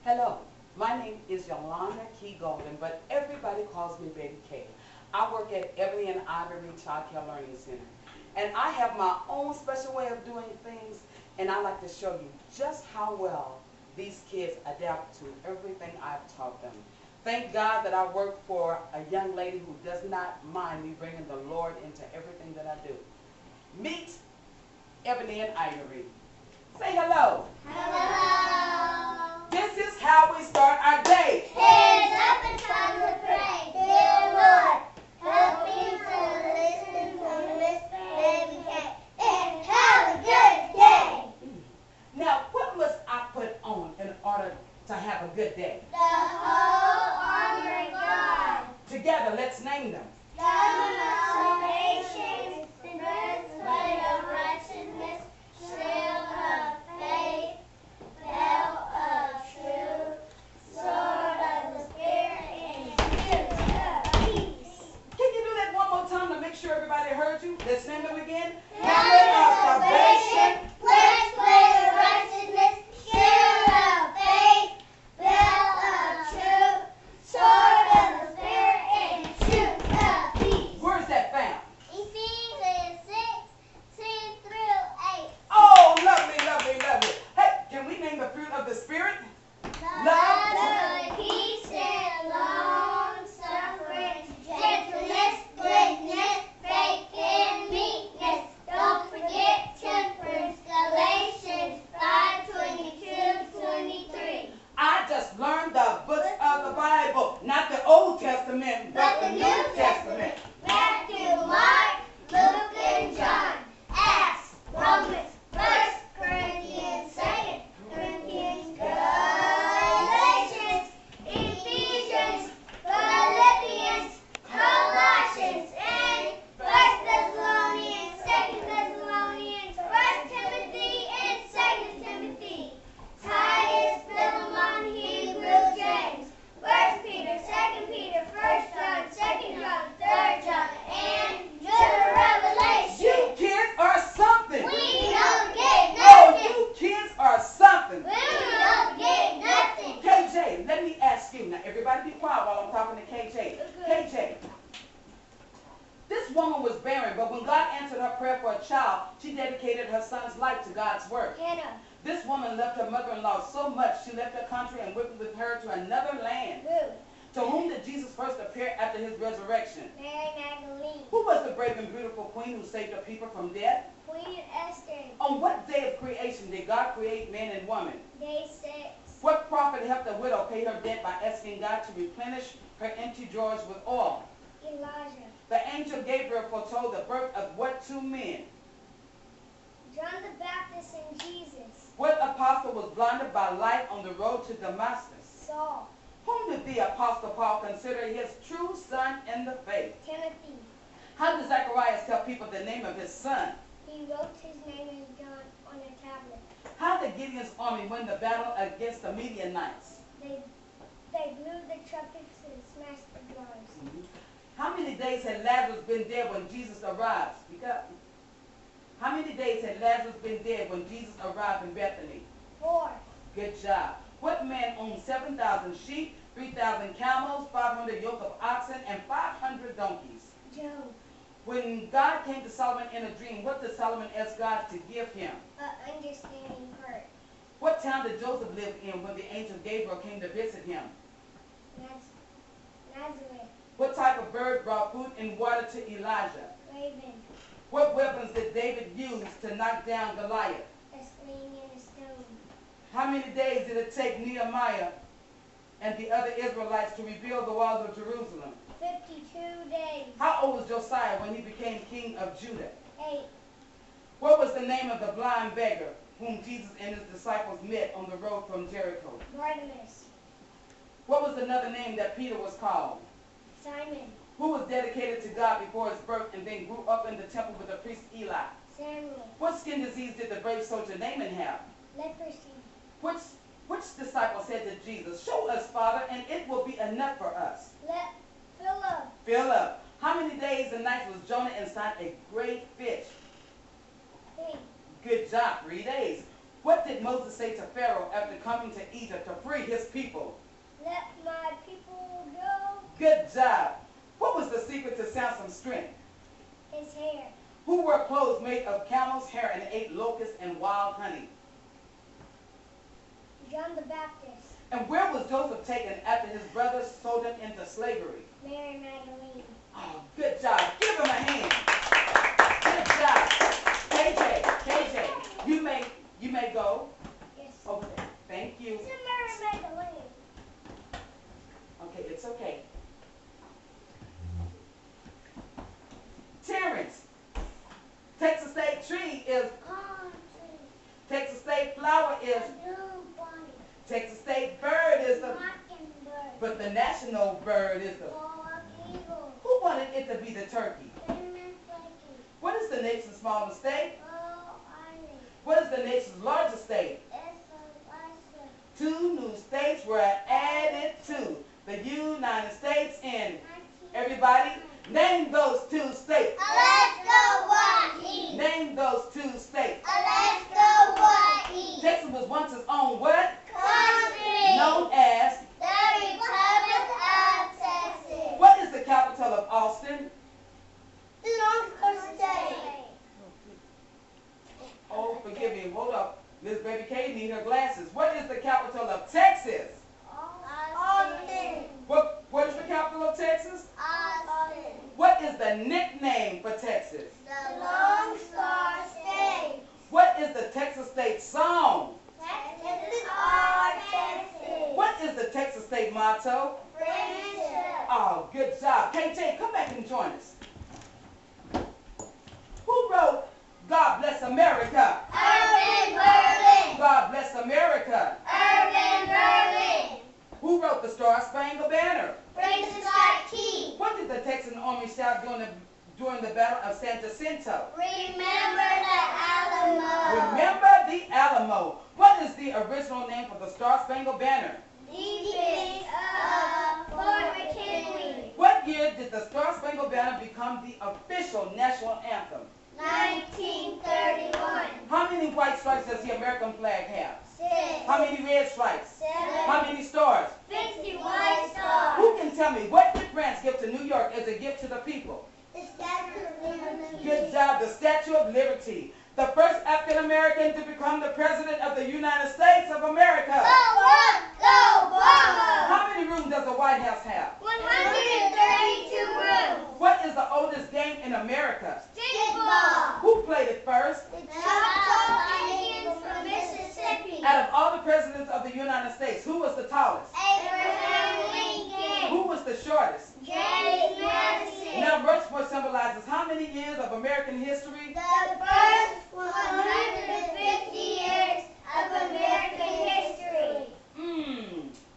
Hello, my name is Yolanda Key Golden, but everybody calls me Baby K. I work at Ebony and Ivory Childcare Learning Center, and I have my own special way of doing things, and I like to show you just how well these kids adapt to everything I've taught them. Thank God that I work for a young lady who does not mind me bringing the Lord into everything that I do. Meet Ebony and Ivory. Say hello. Hello. This is how we start our day. Hands up and time to pray. Dear Lord, help me to listen to Miss Baby K and have a good day. Now, what must I put on in order to have a good day? The whole armor of God. Together, let's name them. Helmet of salvation, breastplate of righteousness, shield of faith, belt of truth, sword of the Spirit, and shoes of peace. Can you do that one more time to make sure everybody heard you? Let's name them again. Helmet of salvation, breastplate of righteousness, shield of faith, belt of truth, sword of the Spirit, and shoes of peace. Where's that found? Ephesians 6:10 through 8. Oh, lovely, lovely, lovely. Hey, can we name the fruit of the Spirit? Love, joy, peace, and long-suffering, gentleness, goodness, faith, and meekness. Don't forget temperance, Galatians 5:22-23. I just learned the books of the Bible, not the Old Testament, But the New Testament, Matthew, Mark, Luke, and John, Acts, Romans, 1 Corinthians, 2 Corinthians, Galatians, Ephesians, Philippians, Colossians, and 1 Thessalonians, 2 Thessalonians, 1 Timothy, and 2 Timothy, Titus, Philemon, Hebrew, James, 1 Peter, 2 Peter, 1 John, 2 John, 3 John, and the Revelation. You kids are something. We don't get Oh, nothing. you kids are something. We don't get nothing. KJ, let me ask you. Now, everybody be quiet while I'm talking to KJ. KJ, this woman was barren, but when God answered her prayer for a child, she dedicated her son's life to God's work. Hannah. This woman loved her mother-in-law so much, she left her country and went with her to another land. Ruth. To whom did Jesus first appear after his resurrection? Mary Magdalene. Who was the brave and beautiful queen who saved her people from death? Queen Esther. On what day of creation did God create man and woman? Day 6. What prophet helped a widow pay her debt by asking God to replenish her empty drawers with oil? Elijah. The angel Gabriel foretold the birth of what two men? John the Baptist and Jesus. What apostle was blinded by light on the road to Damascus? Saul. Whom did the apostle Paul consider his true son in the faith? Timothy. How did Zacharias tell people the name of his son? He wrote his name in John on a tablet. How did Gideon's army win the battle against the Midianites? They blew the trumpets and smashed the drums. How many days had Lazarus been dead when Jesus arrived? Speak up. How many days had Lazarus been dead when Jesus arrived in Bethany? 4. Good job. What man owned 7,000 sheep, 3,000 camels, 500 yoke of oxen, and 500 donkeys? Job. When God came to Solomon in a dream, what did Solomon ask God to give him? Understanding heart. What town did Joseph live in when the angel Gabriel came to visit him? Nazareth. What type of bird brought food and water to Elijah? Raven. What weapons did David use to knock down Goliath? A sling and a stone. How many days did it take Nehemiah and the other Israelites to rebuild the walls of Jerusalem? 52 days. How old was Josiah when he became king of Judah? 8. What was the name of the blind beggar whom Jesus and his disciples met on the road from Jericho? Bartimaeus. What was another name that Peter was called? Simon. Who was dedicated to God before his birth and then grew up in the temple with the priest Eli? Samuel. What skin disease did the brave soldier Naaman have? Leprosy. Which disciple said to Jesus, "Show us, Father, and it will be enough for us"? Philip. Philip. How many days and nights was Jonah inside a great fish? 3. Good job, 3 days. What did Moses say to Pharaoh after coming to Egypt to free his people? Let my people go. Good job. What was the secret to Samson's strength? His hair. Who wore clothes made of camel's hair and ate locusts and wild honey? John the Baptist. And where was Joseph taken after his brothers sold him into slavery? Mary Magdalene. Oh, good job. Give him a hand. Good job. KJ, you may go Yes. over there. Thank you. It's Mary Magdalene. Okay, it's okay. Terrence, Texas State tree is, Palm Texas State flower tree. is, A blue bunny. Texas State bird is the, Mockingbird. but the national bird is the, Bald eagle. who wanted it to be the turkey? Cinnamon flaky. What is the nation's smallest state? Oh, island. What is the nation's largest state? It's Alaska. 2 new states were added to the United States in, everybody, name those 2 states. Alaska, Hawaii. Name those 2 states. Alaska, Hawaii. Texas was once its own what? Country. Known as. The Republic of Texas. What is the capital of Austin? Long State. Oh, forgive me. Hold up. Miss Baby K need her glasses. What is the capital of Texas? Austin. What is the capital of Texas? Austin. What is the nickname for Texas? The Lone Star State. What is the Texas State song? Texas are Texas. What is the Texas State motto? Friendship. Oh, good job. KJ, come back and join us. Who wrote God Bless America? Urban Berlin. God Bless America. Urban Berlin. Who wrote the Star Spangled Banner? Francis Scott Key. What did the Texan Army shout during the Battle of San Jacinto? Remember the Alamo. Remember the Alamo. What is the original name for the Star Spangled Banner? Defense of Fort McKinley. What year did the Star Spangled Banner become the official national anthem? 1931. How many white stripes does the American flag have? 6. How many red stripes? 7. How many stars? 50 white stars. Who can tell me what did France give to New York as a gift to the people? The Statue of Liberty. Good job, the Statue of Liberty. The first African American to become the President of the United States of America. Barack Obama. How many rooms does the White House have? 132 rooms. What is the oldest game in America? Stickball. Who played it first? The Choctaw Indians from Mississippi. Out of all the presidents of the United States, who was the tallest? Abraham Lincoln. Who was the shortest? James Madison. Now, Rushmore symbolizes how many years of American history? The first 150 years of American history.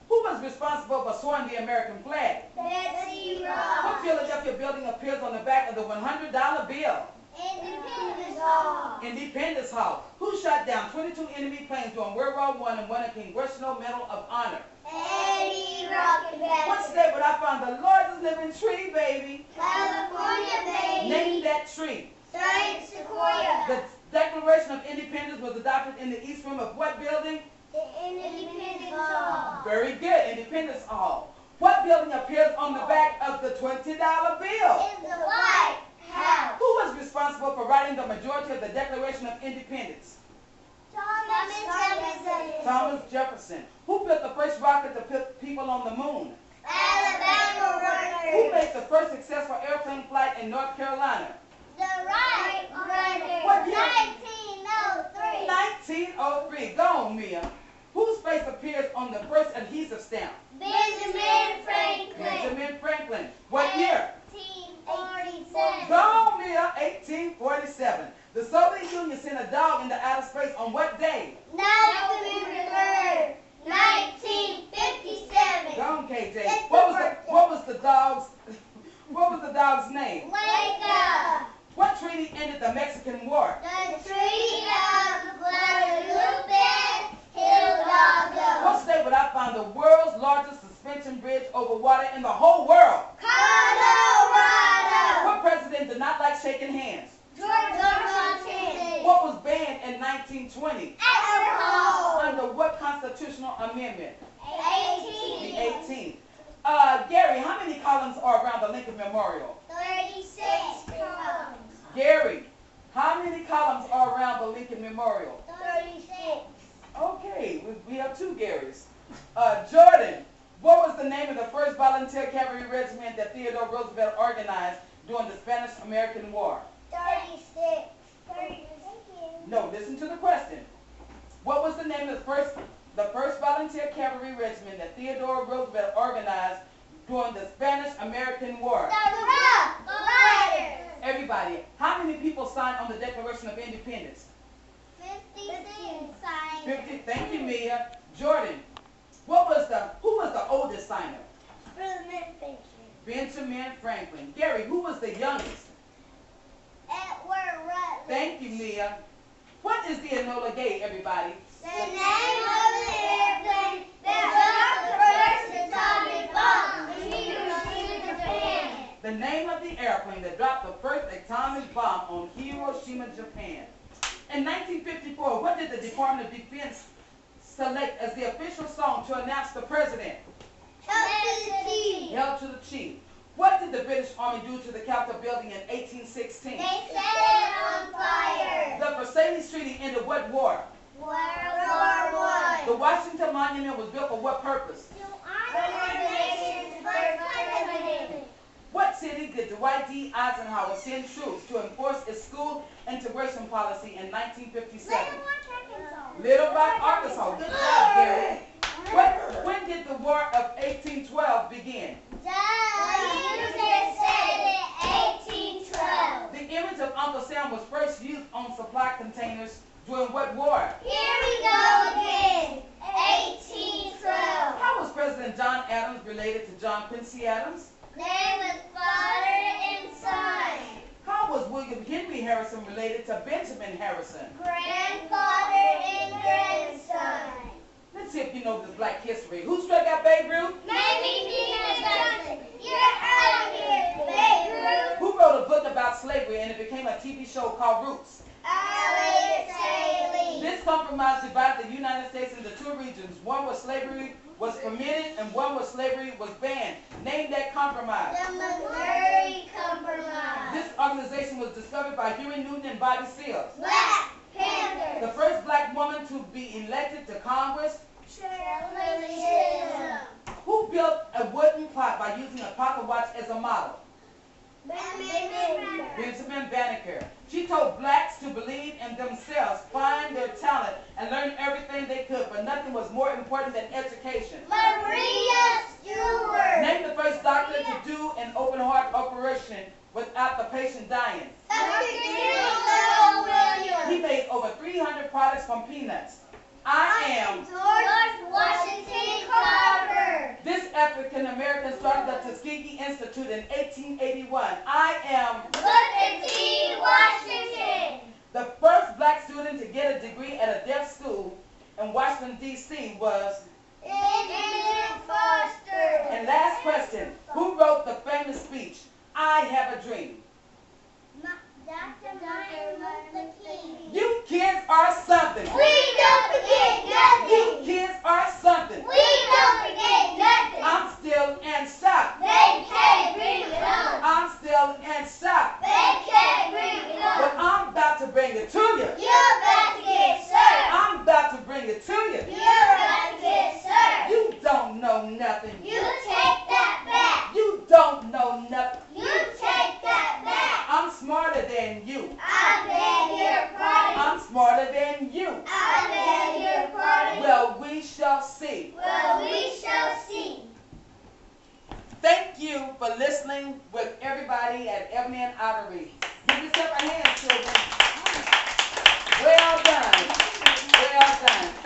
Who was responsible for sewing the American flag? Betsy What Ross. Philadelphia building appears on the back of the $100 bill? Independence Hall. Independence Hall. Who shot down 22 enemy planes during World War I and won a Congressional Medal of Honor? Eddie What Rockefeller. state would I find the largest living tree, baby? California, baby. Name that tree. Giant Sequoia. The Declaration of Independence was adopted in the East Room of what building? The Independence Hall. Very good, Independence Hall. What building appears on the back of the $20 bill? In the White House. Who was responsible for writing the majority of the Declaration of Independence? Thomas Jefferson. Thomas Jefferson. Who built the first rocket to put people on the moon? Alabama Who Runners. made the first successful airplane flight in North Carolina? The Wright Brothers. What year? 1903. 1903. Go on, Mia. Whose face appears on the first adhesive stamp? Benjamin Franklin. Benjamin Franklin. What year? 1847. Go on, Mia. 1847. The Soviet Union sent a dog into outer space on what day? November 3rd, 1957. Go on, KJ. It's What the birthday. was the dog's name? Wake up. What treaty ended the Mexican War? The Treaty of Guadalupe Hidalgo. What state would I find the world's largest suspension bridge over water in the whole world? Colorado. What president did not like shaking hands? George Washington. What was banned in 1920? Alcohol. constitutional amendment? 18. The 18th. Gary, how many columns are around the Lincoln Memorial? 36 columns. Gary, how many columns are around the Lincoln Memorial? 36. Okay, we have two Garys. Jordan, what was the name of the first volunteer cavalry regiment that Theodore Roosevelt organized during the Spanish-American War? 36. No, listen to the question. What was the name of the first volunteer cavalry regiment that Theodore Roosevelt organized during the Spanish-American War? The Rough Riders. Everybody, how many people signed on the Declaration of Independence? 56. 50. Thank you, Mia. Jordan, who was the oldest signer? Benjamin Franklin. Gary, who was the youngest? Edward Rutledge. Thank you, Mia. What is the Enola Gay, everybody? The name of the airplane that dropped the first atomic bomb on Hiroshima, Japan. The name of the airplane that dropped the first atomic bomb on Hiroshima, Japan. In 1954, what did the Department of Defense select as the official song to announce the president? Hail to the Chief. What did the British Army do to the Capitol building in 1816? They set it on fire. The Versailles Treaty ended what war? World War I. The Washington Monument was built for what purpose? What city did Dwight D. Eisenhower send troops to enforce its school integration policy in 1957? Little Rock, Arkansas. Good job, Gary. When did the War of 1812 begin? You just said it, 1812. The image of Uncle Sam was first used on supply containers during what war? Here we go again, 1812. How was President John Adams related to John Quincy Adams? They was father and son. How was William Henry Harrison related to Benjamin Harrison? Grandfather and grandson. Let's see if you know this black history. Who struck out Babe Ruth? Maybe Peter Johnson. You're out of here, Babe Ruth. Who wrote a book about slavery and it became a TV show called Roots? Elliot Staley. This compromise divided the United States into two regions, one where slavery was permitted and one where slavery was banned. Name that compromise. The Missouri Compromise. This organization was discovered by Huey Newton and Bobby Seals. Black Panthers. The first black woman to be elected to Congress. Shirley Chisholm. Who built a wooden clock by using a pocket watch as a model? Benjamin Banneker. She told blacks to believe in themselves, find their talent, and learn everything they could, but nothing was more important than education. Maria Stewart. Name the first doctor to do an open heart operation without the patient dying. Dr. Little Williams. He made over 300 products from peanuts. I am. George Washington Carver. This African American started the Tuskegee Institute in 1881. I am. Booker T. Washington. The first black student to get a degree at a deaf school in Washington, D.C. was. Benjamin Foster. And last question, who wrote the famous speech, I Have a Dream? Dr. Martin Luther King. You kids are something. We don't forget nothing. You kids are something. We don't forget nothing. I'm still in shock. They can't bring it on. I'm still in shock. They can't bring it But on. I'm about to bring it to you. You're about to get served. I'm about to bring it to you. You're about to get served. You don't know nothing. You take that back. You don't know nothing. You take that back. I'm smarter than you. I beg your pardon. I'm smarter than you. I beg your pardon. Well, we shall see. Well, we shall see. Thank you for listening with everybody at Ebony Ivory. Give yourself a hand, children. Well done. Well done. Thank